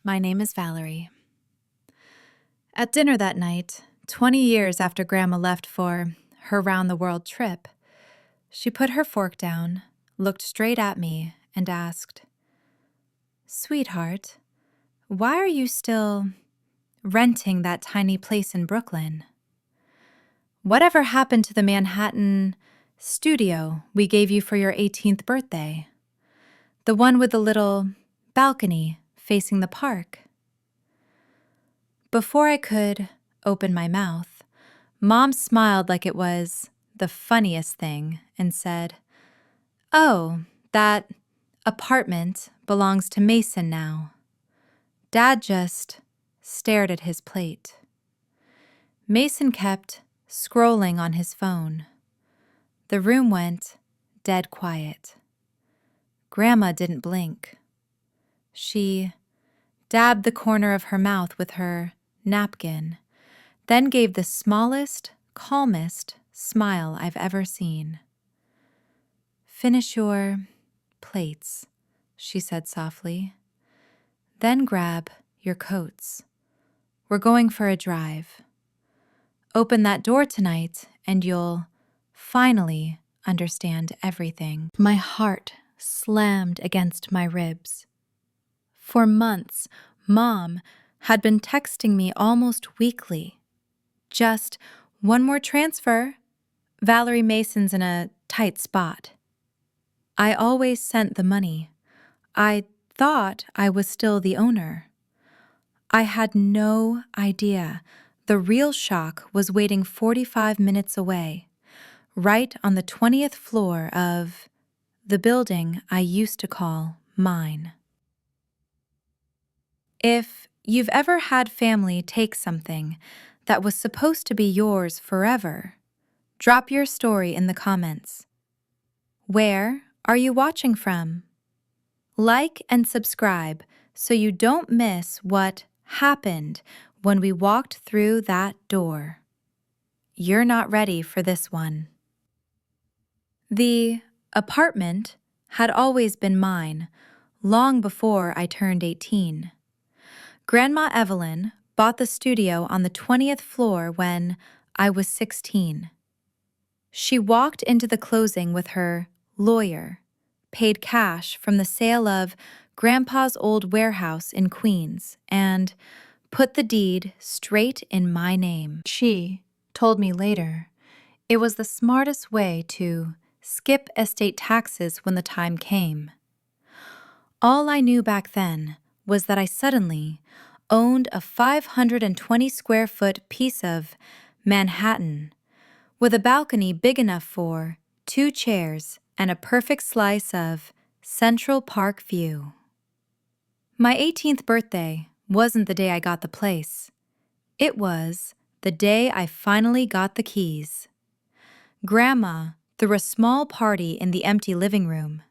My name is Valerie. At dinner that night, 20 years after Grandma left for her round-the-world trip, she put her fork down, looked straight at me, and asked, "Sweetheart, why are you still renting that tiny place in Brooklyn? Whatever happened to the Manhattan studio we gave you for your 18th birthday? The one with the little balcony facing the park?" Before I could open my mouth, Mom smiled like it was the funniest thing and said, "Oh, that apartment belongs to Mason now." Dad just stared at his plate. Mason kept scrolling on his phone. The room went dead quiet. Grandma didn't blink. She dabbed the corner of her mouth with her napkin, then gave the smallest, calmest smile I've ever seen. "Finish your plates," she said softly. "Then grab your coats. We're going for a drive. Open that door tonight and you'll finally understand everything." My heart slammed against my ribs. For months, Mom had been texting me almost weekly. "Just one more transfer. Valerie Mason's in a tight spot." I always sent the money. I thought I was still the owner. I had no idea the real shock was waiting 45 minutes away, right on the 20th floor of the building I used to call mine. If you've ever had family take something that was supposed to be yours forever, drop your story in the comments. Where are you watching from? Like and subscribe so you don't miss what happened when we walked through that door. You're not ready for this one. The apartment had always been mine, long before I turned 18. Grandma Evelyn bought the studio on the 20th floor when I was 16. She walked into the closing with her lawyer, paid cash from the sale of Grandpa's old warehouse in Queens, and put the deed straight in my name. She told me later it was the smartest way to skip estate taxes when the time came. All I knew back then was that I suddenly owned a 520 square foot piece of Manhattan with a balcony big enough for 2 chairs and a perfect slice of Central Park view. My 18th birthday wasn't the day I got the place. It was the day I finally got the keys. Grandma threw a small party in the empty living room.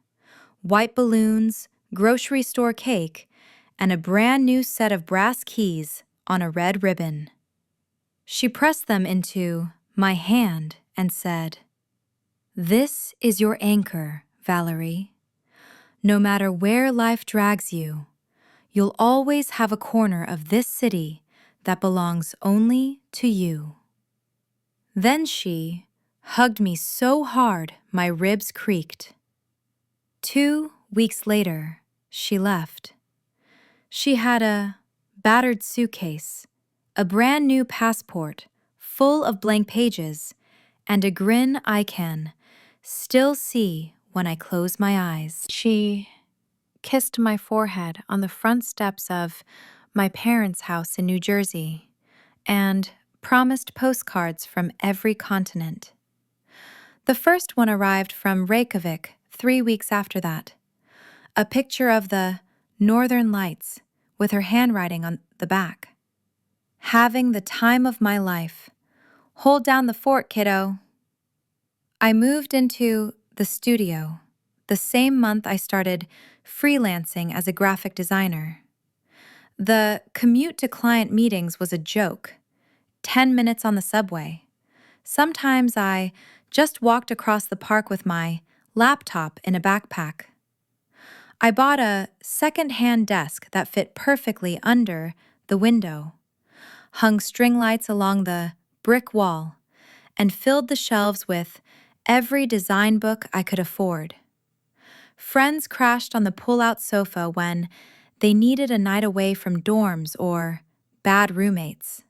White balloons, grocery store cake, and a brand new set of brass keys on a red ribbon. She pressed them into my hand and said, "This is your anchor, Valerie. No matter where life drags you, you'll always have a corner of this city that belongs only to you." Then she hugged me so hard my ribs creaked. 2 weeks later, she left. She had a battered suitcase, a brand new passport full of blank pages, and a grin I can still see when I close my eyes. She kissed my forehead on the front steps of my parents' house in New Jersey and promised postcards from every continent. The first one arrived from Reykjavik 3 weeks after that. A picture of the Northern Lights with her handwriting on the back. "Having the time of my life. Hold down the fort, kiddo." I moved into the studio the same month I started freelancing as a graphic designer. The commute to client meetings was a joke. 10 minutes on the subway. Sometimes I just walked across the park with my laptop in a backpack. I bought a second-hand desk that fit perfectly under the window, hung string lights along the brick wall, and filled the shelves with every design book I could afford. Friends crashed on the pull-out sofa when they needed a night away from dorms or bad roommates.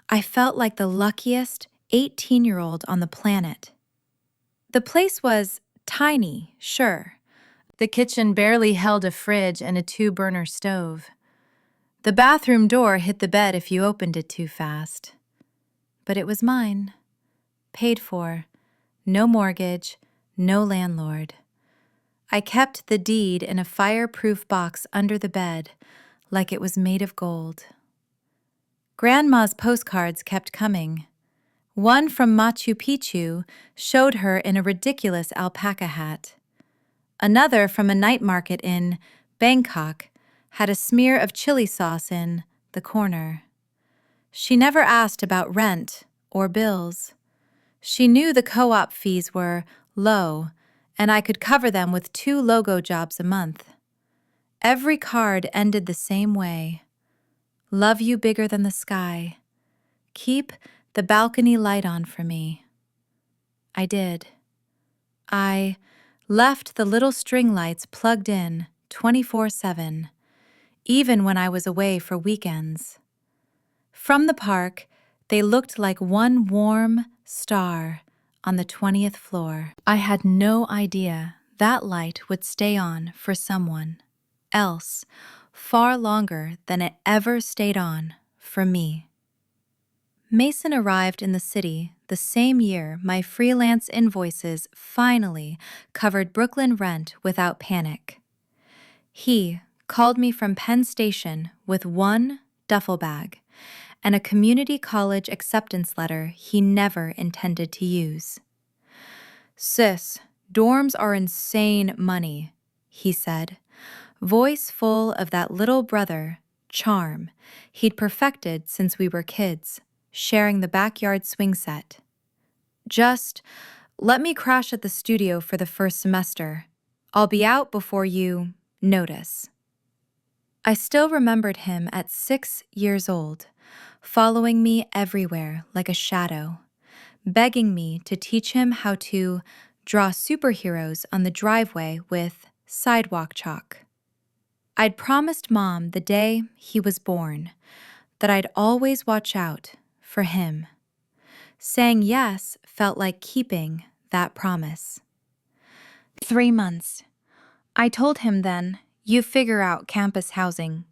I felt like the luckiest 18-year-old on the planet. The place was tiny, sure. The kitchen barely held a fridge and a 2-burner stove. The bathroom door hit the bed if you opened it too fast. But it was mine. Paid for. No mortgage, no landlord. I kept the deed in a fireproof box under the bed, like it was made of gold. Grandma's postcards kept coming. One from Machu Picchu showed her in a ridiculous alpaca hat. Another from a night market in Bangkok had a smear of chili sauce in the corner. She never asked about rent or bills. She knew the co-op fees were low, and I could cover them with 2 logo jobs a month. Every card ended the same way. Love you bigger than the sky. Keep the balcony light on for me. I did. I left the little string lights plugged in 24/7, even when I was away for weekends. From the park, they looked like one warm star on the 20th floor. I had no idea that light would stay on for someone else far longer than it ever stayed on for me. Mason arrived in the city the same year my freelance invoices finally covered Brooklyn rent without panic. He called me from Penn Station with 1 duffel bag and a community college acceptance letter he never intended to use. "Sis, dorms are insane money," he said, voice full of that little brother charm he'd perfected since we were kids, sharing the backyard swing set. "Just let me crash at the studio for the first semester. I'll be out before you notice." I still remembered him at 6 years old, following me everywhere like a shadow, begging me to teach him how to draw superheroes on the driveway with sidewalk chalk. I'd promised Mom the day he was born that I'd always watch out for him. Saying yes felt like keeping that promise. 3 months. I told him then, "You figure out campus housing."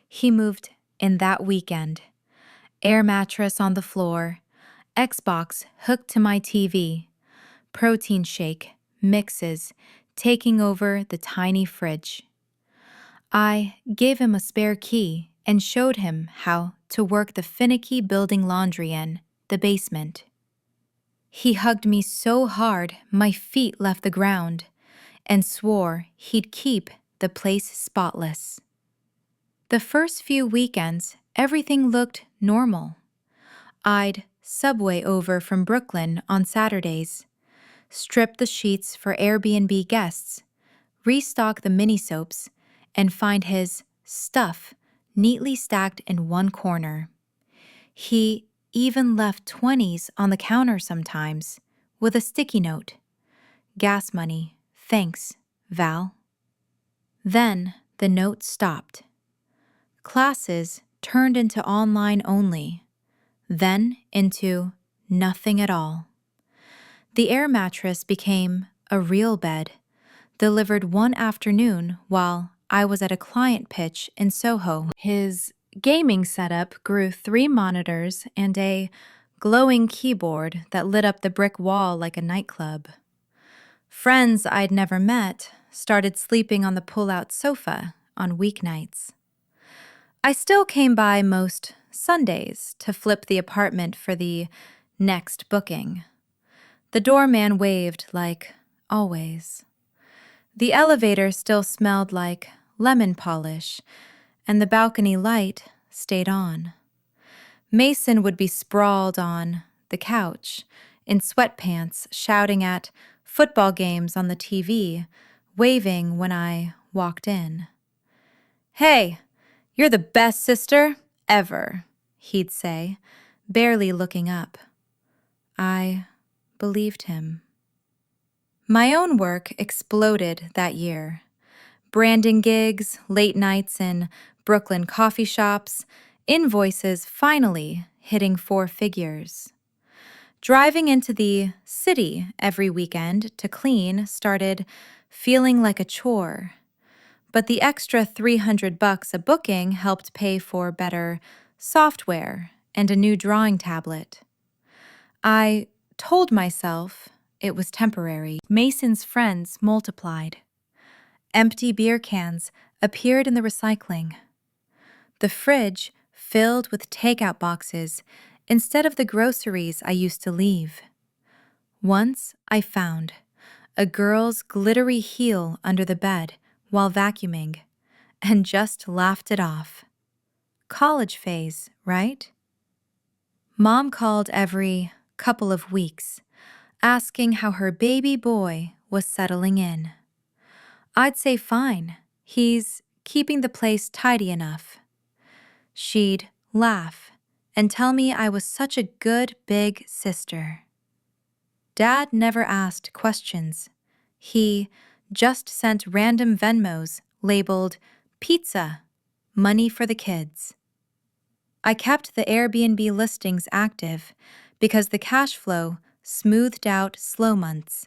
He moved in that weekend. Air mattress on the floor, Xbox hooked to my TV, protein shake, mixes, taking over the tiny fridge. I gave him a spare key and showed him how to work the finicky building laundry in the basement. He hugged me so hard my feet left the ground and swore he'd keep the place spotless. The first few weekends, everything looked normal. I'd subway over from Brooklyn on Saturdays, strip the sheets for Airbnb guests, restock the mini-soaps, and find his stuff neatly stacked in one corner. He even left 20s on the counter sometimes, with a sticky note. "Gas money, thanks, Val." Then the note stopped. Classes turned into online only, then into nothing at all. The air mattress became a real bed, delivered one afternoon while I was at a client pitch in Soho. His gaming setup grew 3 monitors and a glowing keyboard that lit up the brick wall like a nightclub. Friends I'd never met started sleeping on the pull-out sofa on weeknights. I still came by most Sundays to flip the apartment for the next booking. The doorman waved like always. The elevator still smelled like lemon polish, and the balcony light stayed on. Mason would be sprawled on the couch, in sweatpants, shouting at football games on the TV, waving when I walked in. "Hey, you're the best sister ever," he'd say, barely looking up. I believed him. My own work exploded that year. Branding gigs, late nights in Brooklyn coffee shops, invoices finally hitting 4 figures. Driving into the city every weekend to clean started feeling like a chore. But the extra $300 a booking helped pay for better software and a new drawing tablet. I told myself it was temporary. Mason's friends multiplied. Empty beer cans appeared in the recycling. The fridge filled with takeout boxes instead of the groceries I used to leave. Once I found a girl's glittery heel under the bed while vacuuming and just laughed it off. College phase, right? Mom called every couple of weeks, asking how her baby boy was settling in. I'd say fine, he's keeping the place tidy enough. She'd laugh and tell me I was such a good big sister. Dad never asked questions. He just sent random Venmos labeled pizza, money for the kids. I kept the Airbnb listings active because the cash flow smoothed out slow months.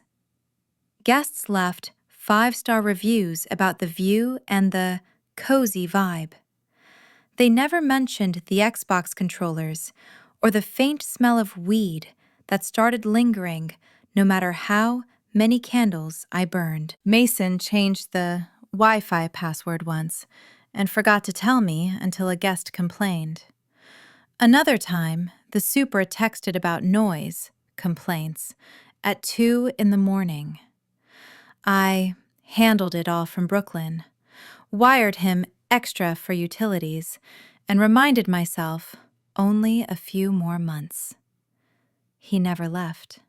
Guests left 5-star reviews about the view and the cozy vibe. They never mentioned the Xbox controllers or the faint smell of weed that started lingering no matter how many candles I burned. Mason changed the Wi-Fi password once and forgot to tell me until a guest complained. Another time, the super texted about noise complaints at 2 in the morning. I handled it all from Brooklyn, wired him extra for utilities, and reminded myself only a few more months. He never left.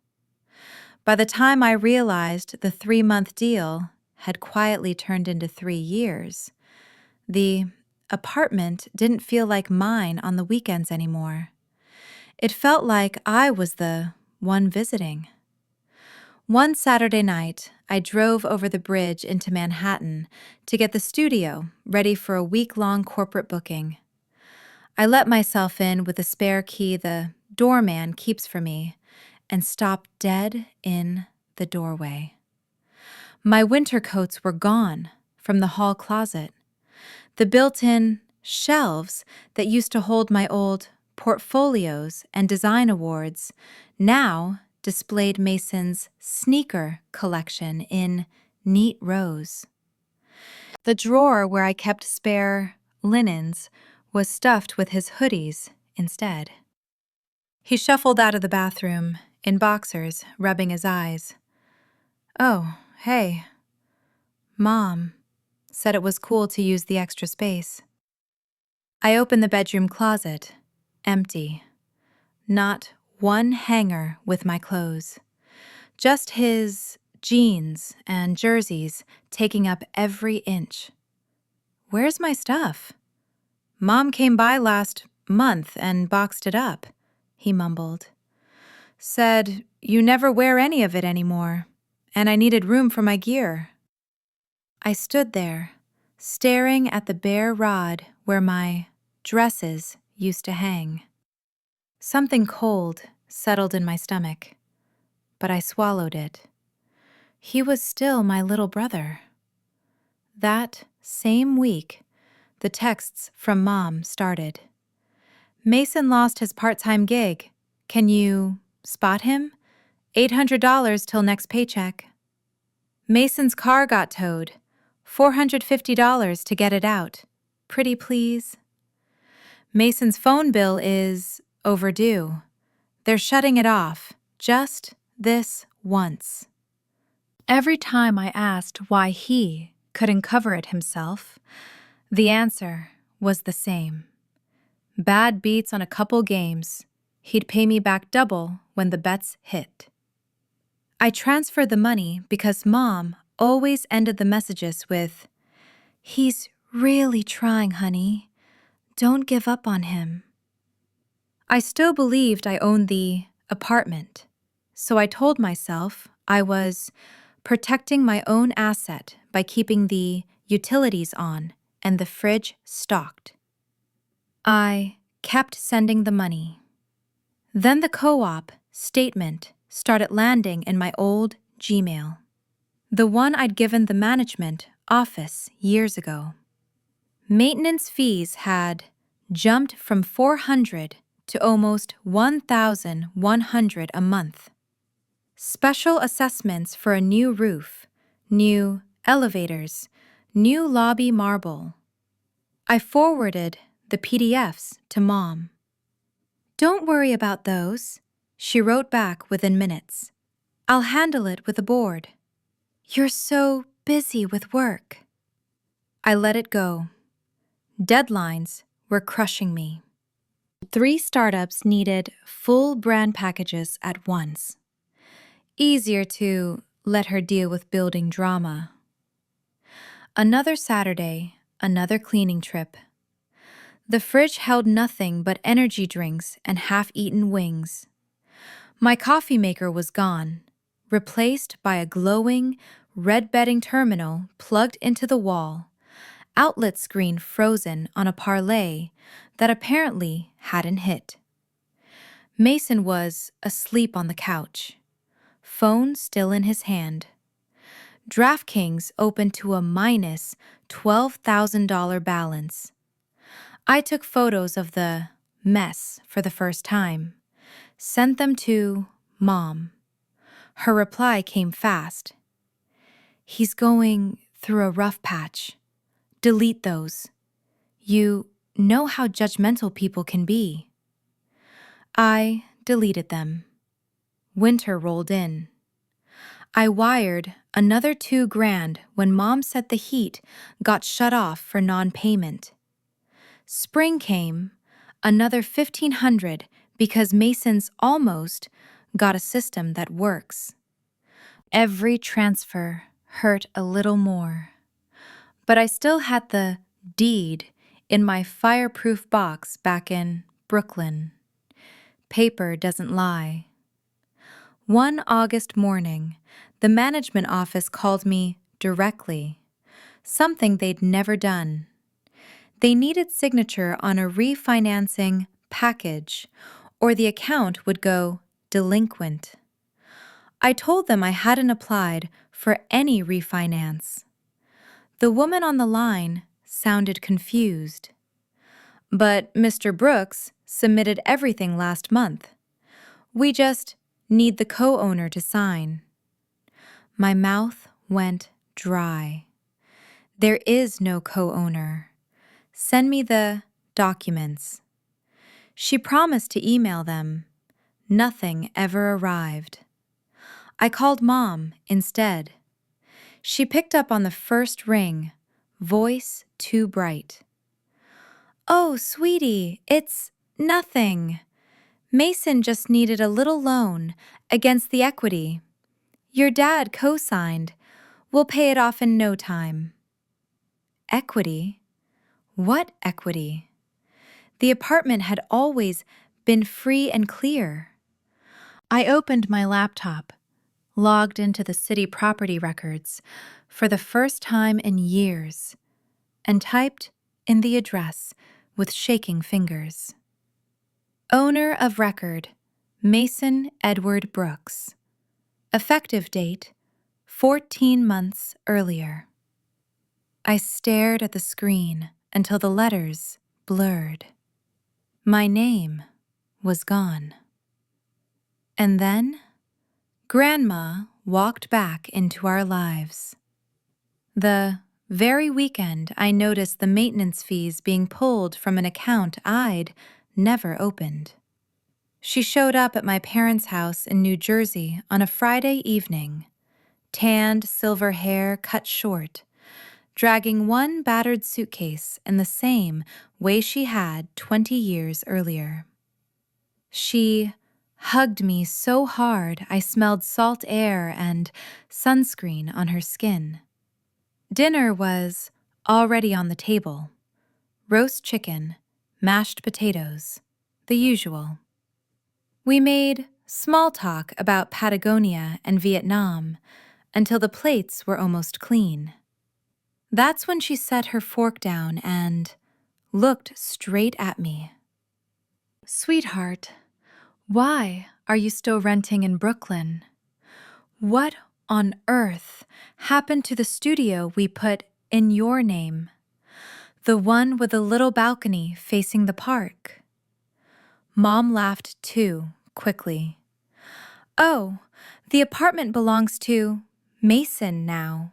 By the time I realized the 3-month deal had quietly turned into 3 years, the apartment didn't feel like mine on the weekends anymore. It felt like I was the one visiting. One Saturday night, I drove over the bridge into Manhattan to get the studio ready for a week-long corporate booking. I let myself in with the spare key the doorman keeps for me and stopped dead in the doorway. My winter coats were gone from the hall closet. The built-in shelves that used to hold my old portfolios and design awards now displayed Mason's sneaker collection in neat rows. The drawer where I kept spare linens was stuffed with his hoodies instead. He shuffled out of the bathroom in boxers, rubbing his eyes. "Oh, hey. Mom said it was cool to use the extra space." I opened the bedroom closet, empty. Not one hanger with my clothes. Just his jeans and jerseys taking up every inch. "Where's my stuff?" "Mom came by last month and boxed it up," he mumbled. "Said you never wear any of it anymore, and I needed room for my gear." I stood there, staring at the bare rod where my dresses used to hang. Something cold settled in my stomach, but I swallowed it. He was still my little brother. That same week, the texts from Mom started. "Mason lost his part-time gig. Can you spot him? $800 till next paycheck." "Mason's car got towed. $450 to get it out. Pretty please." "Mason's phone bill is overdue. They're shutting it off just this once." Every time I asked why he couldn't cover it himself, the answer was the same. Bad beats on a couple games. He'd pay me back double when the bets hit. I transferred the money because Mom always ended the messages with, He's really trying, honey. Don't give up on him. I still believed I owned the apartment, so I told myself I was protecting my own asset by keeping the utilities on and the fridge stocked. I kept sending the money. Then the co-op statement started landing in my old Gmail, the one I'd given the management office years ago. Maintenance fees had jumped from $400 to almost $1,100 a month. Special assessments for a new roof, new elevators, new lobby marble. I forwarded the PDFs to Mom. "Don't worry about those," she wrote back within minutes. "I'll handle it with the board." "You're so busy with work." I let it go. Deadlines were crushing me. 3 startups needed full brand packages at once. Easier to let her deal with building drama. Another Saturday, another cleaning trip. The fridge held nothing but energy drinks and half-eaten wings. My coffee maker was gone, replaced by a glowing, red bedding terminal plugged into the wall, outlet screen frozen on a parlay that apparently hadn't hit. Mason was asleep on the couch, phone still in his hand. DraftKings opened to a minus $12,000 balance. I took photos of the mess for the first time, sent them to Mom. Her reply came fast. "He's going through a rough patch. Delete those. You know how judgmental people can be." I deleted them. Winter rolled in. I wired another $2,000 when Mom said the heat got shut off for non-payment. Spring came, another $1,500 because Mason's almost got a system that works. Every transfer hurt a little more, but I still had the deed in my fireproof box back in Brooklyn. Paper doesn't lie. One August morning, the management office called me directly, something they'd never done. They needed signature on a refinancing package, or the account would go delinquent. I told them I hadn't applied for any refinance. The woman on the line sounded confused. "But Mr. Brooks submitted everything last month. We just need the co-owner to sign." My mouth went dry. "There is no co-owner. Send me the documents." She promised to email them. Nothing ever arrived. I called Mom instead. She picked up on the first ring, voice too bright. "Oh, sweetie, it's nothing. Mason just needed a little loan against the equity. Your dad co-signed. We'll pay it off in no time." Equity? What equity? The apartment had always been free and clear. I opened my laptop, logged into the city property records for the first time in years, and typed in the address with shaking fingers. Owner of record, Mason Edward Brooks. Effective date, 14 months earlier. I stared at the screen until the letters blurred. My name was gone. And then, Grandma walked back into our lives. The very weekend I noticed the maintenance fees being pulled from an account I'd never opened. She showed up at my parents' house in New Jersey on a Friday evening, tanned silver hair cut short, dragging one battered suitcase in the same way she had 20 years earlier. She hugged me so hard I smelled salt air and sunscreen on her skin. Dinner was already on the table. Roast chicken, mashed potatoes, the usual. We made small talk about Patagonia and Vietnam until the plates were almost clean. That's when she set her fork down and looked straight at me. "Sweetheart, why are you still renting in Brooklyn? What on earth happened to the studio we put in your name? The one with the little balcony facing the park?" Mom laughed too, quickly. "Oh, the apartment belongs to Mason now.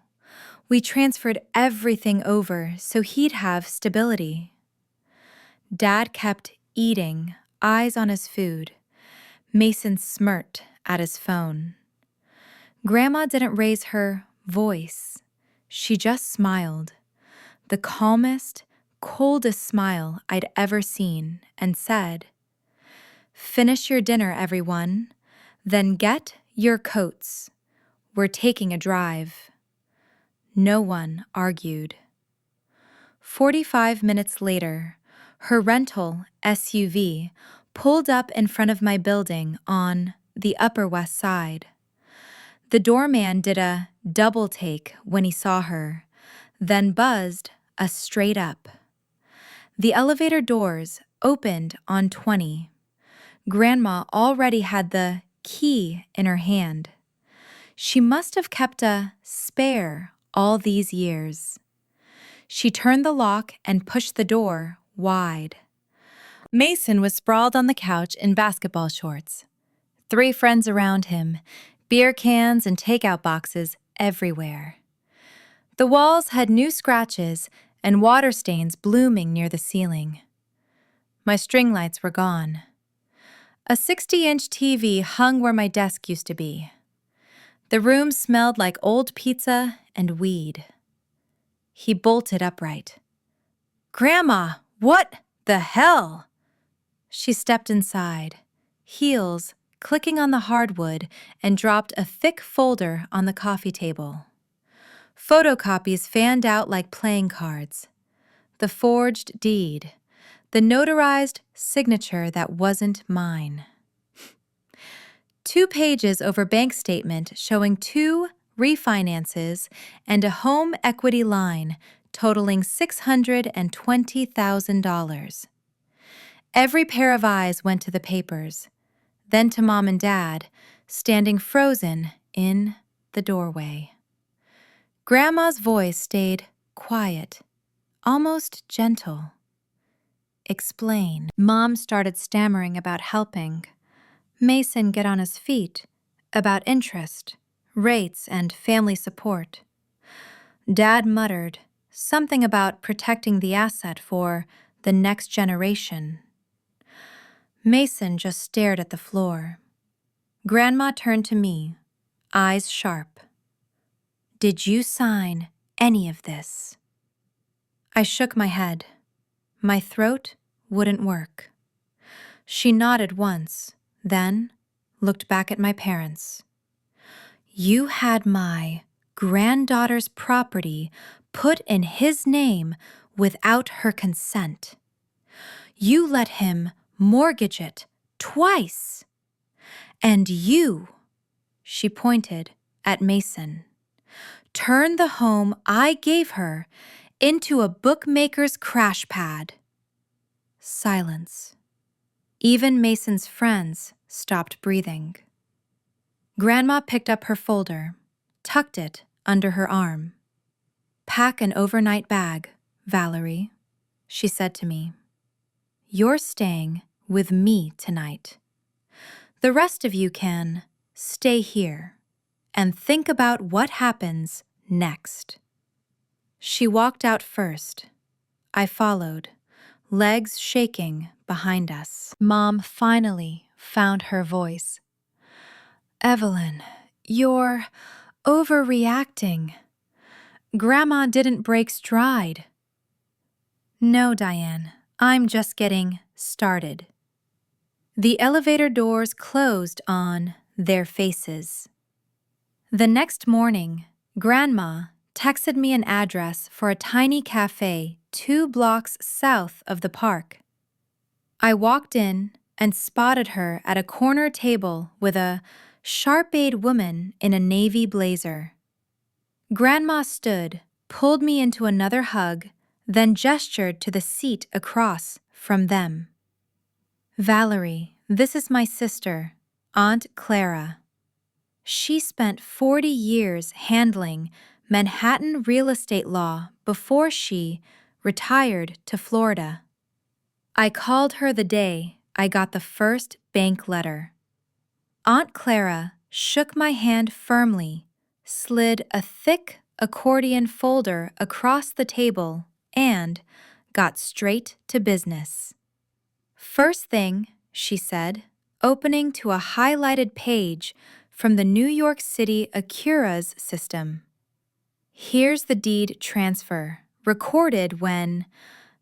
We transferred everything over so he'd have stability." Dad kept eating, eyes on his food. Mason smirked at his phone. Grandma didn't raise her voice. She just smiled, the calmest, coldest smile I'd ever seen, and said, "Finish your dinner, everyone. Then get your coats. We're taking a drive." No one argued. 45 minutes later, her rental SUV pulled up in front of my building on the Upper West Side. The doorman did a double take when he saw her, then buzzed a straight up. The elevator doors opened on 20. Grandma already had the key in her hand. She must have kept a spare all these years. She turned the lock and pushed the door wide. Mason was sprawled on the couch in basketball shorts. 3 friends around him, beer cans and takeout boxes everywhere. The walls had new scratches and water stains blooming near the ceiling. My string lights were gone. A 60-inch TV hung where my desk used to be. The room smelled like old pizza and weed. He bolted upright. "Grandma, what the hell?" She stepped inside, heels clicking on the hardwood, and dropped a thick folder on the coffee table. Photocopies fanned out like playing cards. The forged deed. The notarized signature that wasn't mine. 2 pages over bank statement showing 2 refinances and a home equity line totaling $620,000. Every pair of eyes went to the papers, then to Mom and Dad, standing frozen in the doorway. Grandma's voice stayed quiet, almost gentle. "Explain." Mom started stammering about helping Mason get on his feet, about interest, rates, and family support. Dad muttered something about protecting the asset for the next generation. Mason just stared at the floor. Grandma turned to me, eyes sharp. "Did you sign any of this?" I shook my head. My throat wouldn't work. She nodded once, then looked back at my parents. "You had my granddaughter's property put in his name without her consent. You let him mortgage it twice. And you," she pointed at Mason, "turned the home I gave her into a bookmaker's crash pad." Silence. Even Mason's friends stopped breathing. Grandma picked up her folder, tucked it under her arm. "Pack an overnight bag, Valerie," she said to me. "You're staying with me tonight. The rest of you can stay here and think about what happens next." She walked out first. I followed, legs shaking behind us. Mom finally found her voice. "Evelyn, you're overreacting. Grandma didn't break stride." "No, Diane, I'm just getting started." The elevator doors closed on their faces. The next morning, Grandma texted me an address for a tiny cafe 2 blocks south of the park. I walked in and spotted her at a corner table with a sharp-eyed woman in a navy blazer. Grandma stood, pulled me into another hug, then gestured to the seat across from them. "Valerie, this is my sister, Aunt Clara. She spent 40 years handling Manhattan real estate law before she retired to Florida." I called her the day I got the first bank letter. Aunt Clara shook my hand firmly, slid a thick accordion folder across the table, and got straight to business. "First thing," she said, opening to a highlighted page from the New York City Acura's system. "Here's the deed transfer, recorded when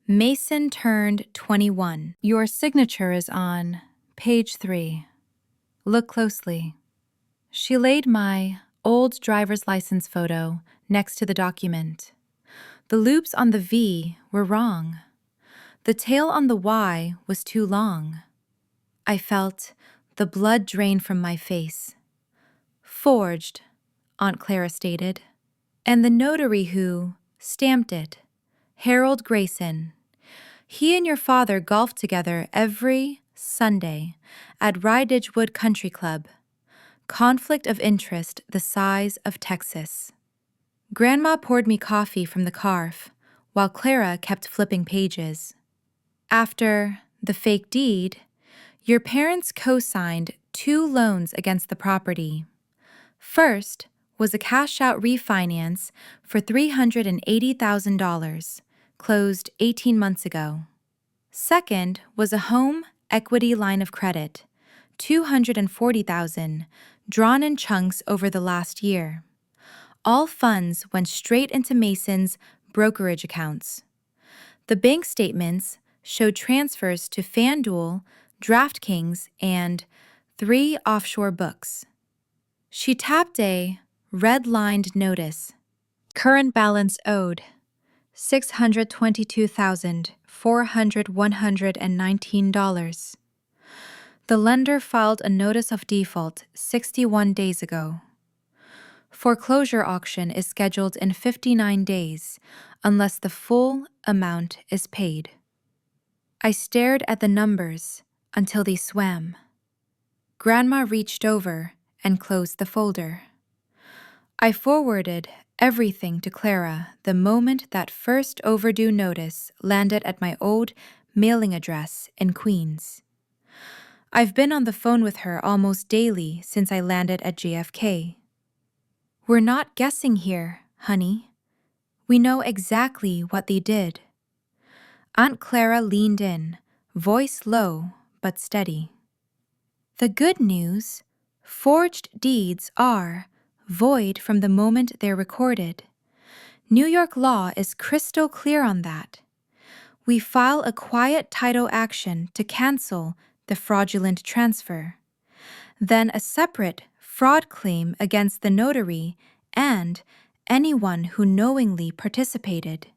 Mason turned 21. Your signature is on page 3. Look closely." She laid my old driver's license photo next to the document. The loops on the V were wrong. The tail on the Y was too long. I felt the blood drain from my face. "Forged," Aunt Clara stated. "And the notary who stamped it, Harold Grayson. He and your father golfed together every Sunday at Ridgewood Country Club. Conflict of interest the size of Texas." Grandma poured me coffee from the carafe while Clara kept flipping pages. "After the fake deed, your parents co-signed 2 loans against the property. First was a cash-out refinance for $380,000, closed 18 months ago. Second was a home equity line of credit, $240,000, drawn in chunks over the last year. All funds went straight into Mason's brokerage accounts. The bank statements showed transfers to FanDuel, DraftKings, and 3 offshore books." She tapped a red-lined notice. "Current balance owed, $622,119. The lender filed a notice of default 61 days ago. Foreclosure auction is scheduled in 59 days unless the full amount is paid." I stared at the numbers until they swam. Grandma reached over and closed the folder. I forwarded everything to Clara the moment that first overdue notice landed at my old mailing address in Queens. I've been on the phone with her almost daily since I landed at JFK. "We're not guessing here, honey. We know exactly what they did." Aunt Clara leaned in, voice low but steady. "The good news, forged deeds are void from the moment they're recorded. New York law is crystal clear on that. We file a quiet title action to cancel the fraudulent transfer, then a separate fraud claim against the notary and anyone who knowingly participated.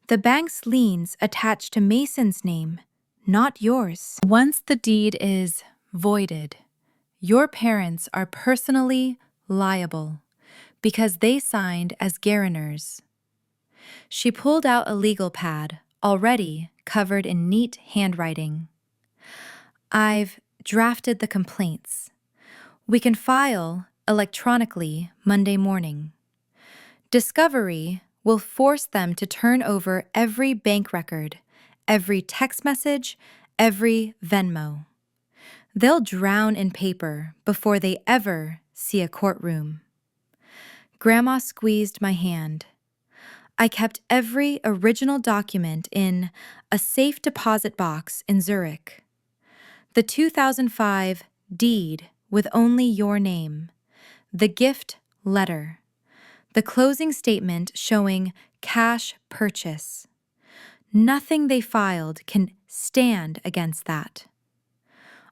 The bank's liens attach to Mason's name, not yours. Once the deed is voided, your parents are personally liable because they signed as guarantors." She pulled out a legal pad, already covered in neat handwriting. "I've drafted the complaints. We can file electronically Monday morning. Discovery will force them to turn over every bank record, every text message, every Venmo. They'll drown in paper before they ever see a courtroom." Grandma squeezed my hand. I kept every original document in a safe deposit box in Zurich. The 2005 deed with only your name, the gift letter, the closing statement showing cash purchase. Nothing they filed can stand against that.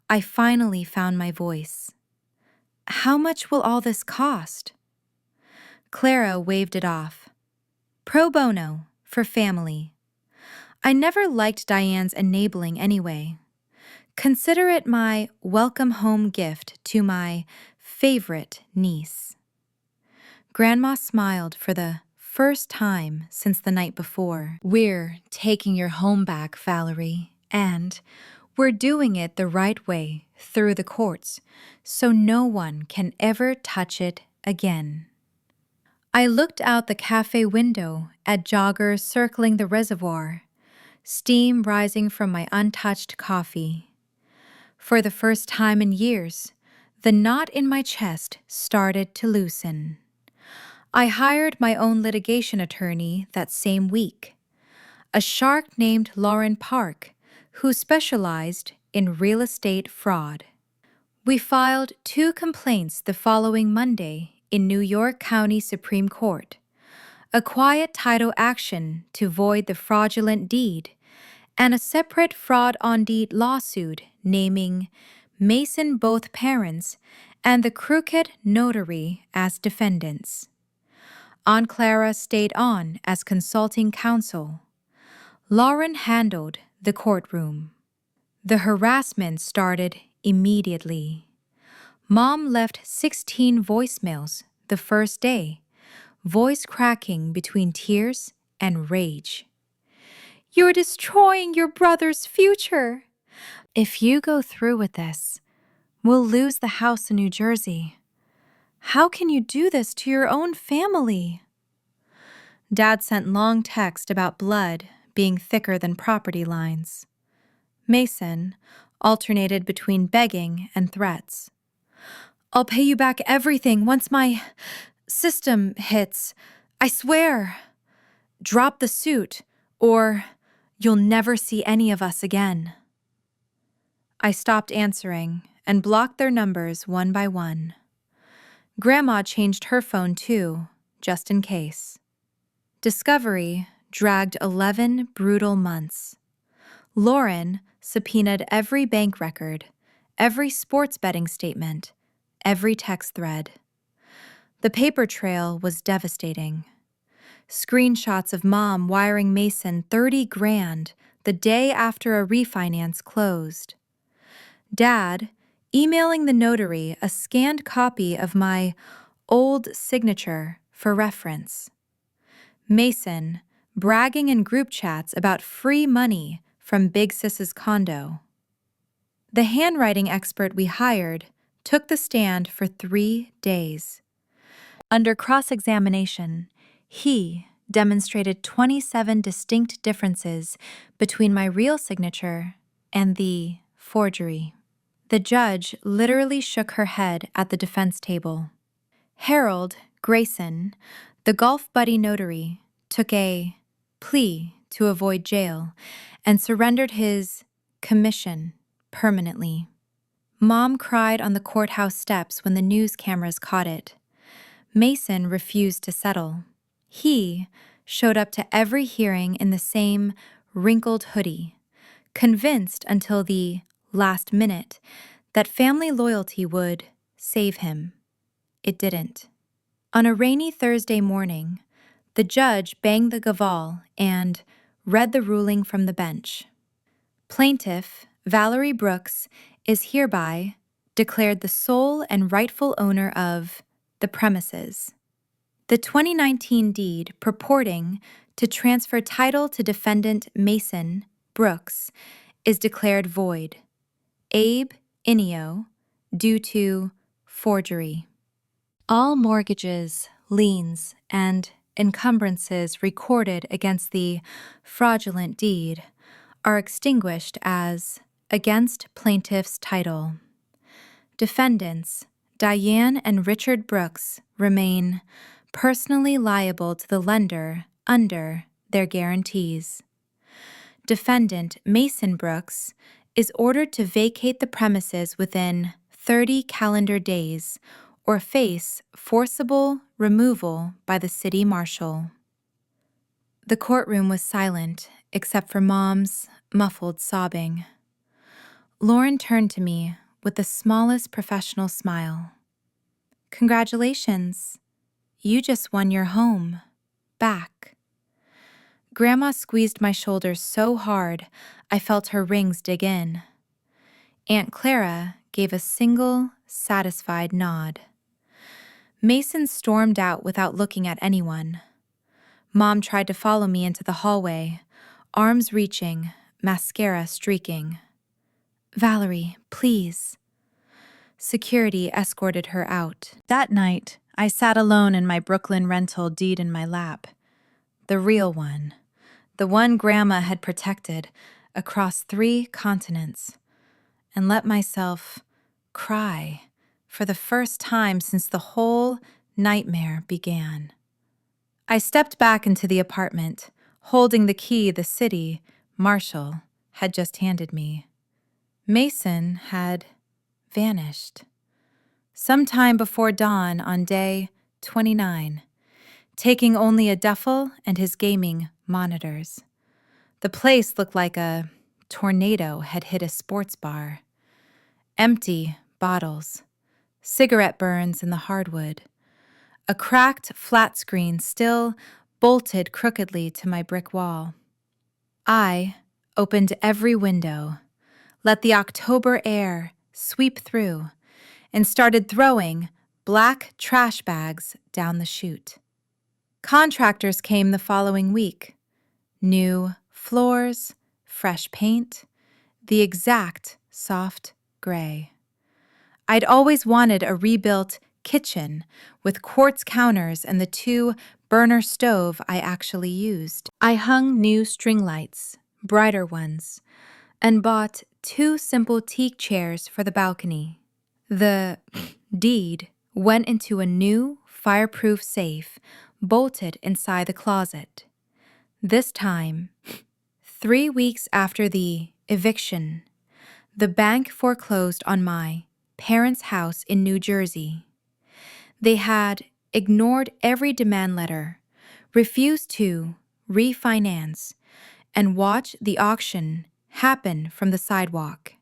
I finally found my voice. "How much will all this cost?" Clara waved it off. Pro bono for family. I never liked Diane's enabling anyway. Consider it my welcome home gift to my favorite niece. Grandma smiled for the first time since the night before. We're taking your home back, Valerie, and we're doing it the right way through the courts, so no one can ever touch it again. I looked out the cafe window at joggers circling the reservoir, steam rising from my untouched coffee. For the first time in years, the knot in my chest started to loosen. I hired my own litigation attorney that same week, a shark named Lauren Park, who specialized in real estate fraud. We filed 2 complaints the following Monday in New York County Supreme Court, a quiet title action to void the fraudulent deed, and a separate fraud on deed lawsuit naming Mason both parents and the crooked notary as defendants. Aunt Clara stayed on as consulting counsel. Lauren handled the courtroom. The harassment started immediately. Mom left 16 voicemails the first day, voice cracking between tears and rage. You're destroying your brother's future. If you go through with this, we'll lose the house in New Jersey. How can you do this to your own family? Dad sent long text about blood being thicker than property lines. Mason alternated between begging and threats. I'll pay you back everything once my system hits. I swear. Drop the suit, or you'll never see any of us again. I stopped answering and blocked their numbers one by one. Grandma changed her phone too, just in case. Discovery dragged 11 brutal months. Lauren subpoenaed every bank record, every sports betting statement, every text thread. The paper trail was devastating. Screenshots of Mom wiring Mason $30,000 the day after a refinance closed. Dad emailing the notary a scanned copy of my old signature for reference. Mason bragging in group chats about free money from Big Sis's condo. The handwriting expert we hired took the stand for 3 days. Under cross-examination, he demonstrated 27 distinct differences between my real signature and the forgery. The judge literally shook her head at the defense table. Harold Grayson, the golf buddy notary, took a plea to avoid jail and surrendered his commission permanently. Mom cried on the courthouse steps when the news cameras caught it. Mason refused to settle. He showed up to every hearing in the same wrinkled hoodie, convinced until the last minute that family loyalty would save him. It didn't. On a rainy Thursday morning, the judge banged the gavel and read the ruling from the bench. Plaintiff Valerie Brooks is hereby declared the sole and rightful owner of the premises. The 2019 deed purporting to transfer title to defendant Mason Brooks is declared void. Abe Inio, due to forgery. All mortgages, liens, and encumbrances recorded against the fraudulent deed are extinguished as against plaintiff's title. Defendants Diane and Richard Brooks remain personally liable to the lender under their guarantees. Defendant Mason Brooks is ordered to vacate the premises within 30 calendar days or face forcible removal by the city marshal. The courtroom was silent except for Mom's muffled sobbing. Lauren turned to me with the smallest professional smile. Congratulations. You just won your home back. Grandma squeezed my shoulders so hard I felt her rings dig in. Aunt Clara gave a single, satisfied nod. Mason stormed out without looking at anyone. Mom tried to follow me into the hallway, arms reaching, mascara streaking. "Valerie, please." Security escorted her out. That night, I sat alone in my Brooklyn rental deed in my lap. The real one. The one Grandma had protected across 3 continents. And let myself cry for the first time since the whole nightmare began. I stepped back into the apartment, holding the key the city marshal had just handed me. Mason had vanished. Sometime before dawn on day 29, taking only a duffel and his gaming monitors. The place looked like a tornado had hit a sports bar. Empty bottles, cigarette burns in the hardwood, a cracked flat screen still bolted crookedly to my brick wall. I opened every window, let the October air sweep through, and started throwing black trash bags down the chute. Contractors came the following week. New floors, fresh paint, the exact soft gray. I'd always wanted a rebuilt kitchen with quartz counters and the 2 burner stove I actually used. I hung new string lights, brighter ones, and bought 2 simple teak chairs for the balcony. The deed went into a new fireproof safe bolted inside the closet. This time, 3 weeks after the eviction, the bank foreclosed on my parents' house in New Jersey. They had ignored every demand letter, refused to refinance, and watched the auction happen from the sidewalk.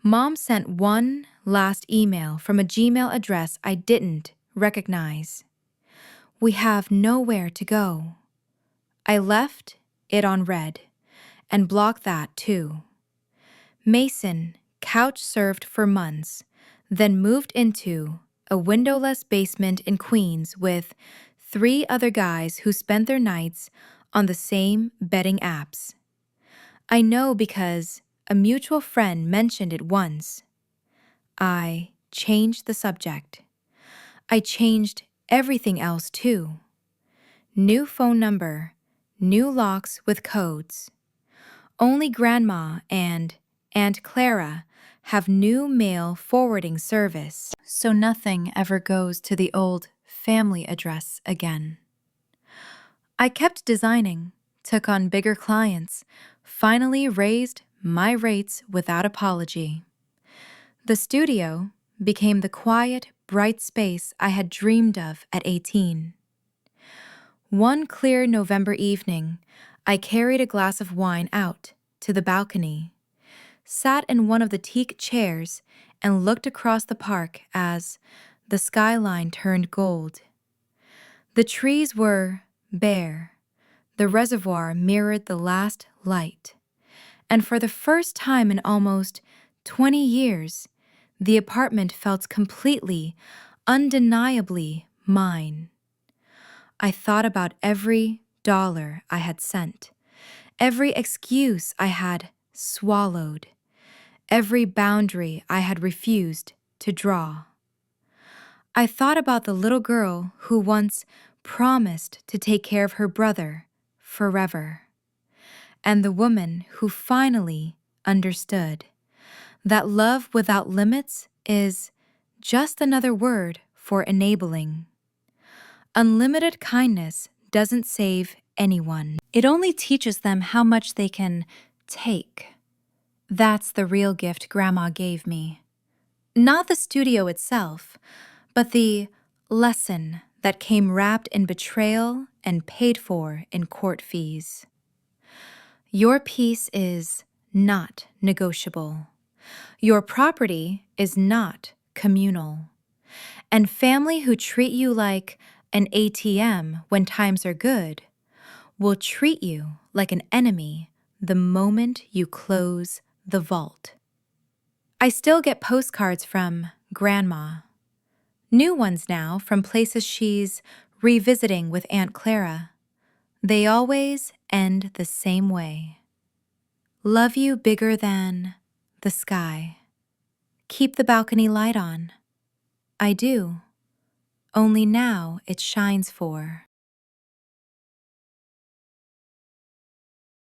Mom sent one last email from a Gmail address I didn't recognize. "We have nowhere to go." I left it on red and blocked that too. Mason couch surfed for months, then moved into a windowless basement in Queens with 3 other guys who spent their nights on the same betting apps. I know because a mutual friend mentioned it once. I changed the subject. I changed everything else too. New phone number, new locks with codes. Only Grandma and Aunt Clara have new mail forwarding service, so nothing ever goes to the old family address again. I kept designing, took on bigger clients, finally raised my rates without apology. The studio became the quiet, bright space I had dreamed of at 18. One clear November evening, I carried a glass of wine out to the balcony, sat in one of the teak chairs, and looked across the park as the skyline turned gold. The trees were bare, the reservoir mirrored the last light, and for the first time in almost 20 years, the apartment felt completely, undeniably mine. I thought about every dollar I had sent, every excuse I had swallowed, every boundary I had refused to draw. I thought about the little girl who once promised to take care of her brother forever, and the woman who finally understood that love without limits is just another word for enabling. Unlimited kindness doesn't save anyone. It only teaches them how much they can take. That's the real gift Grandma gave me. Not the studio itself, but the lesson that came wrapped in betrayal and paid for in court fees. Your peace is not negotiable. Your property is not communal. And family who treat you like an ATM when times are good will treat you like an enemy the moment you close the vault. I still get postcards from Grandma. New ones now from places she's revisiting with Aunt Clara. They always end the same way. Love you bigger than the sky. Keep the balcony light on. I do. Only now it shines for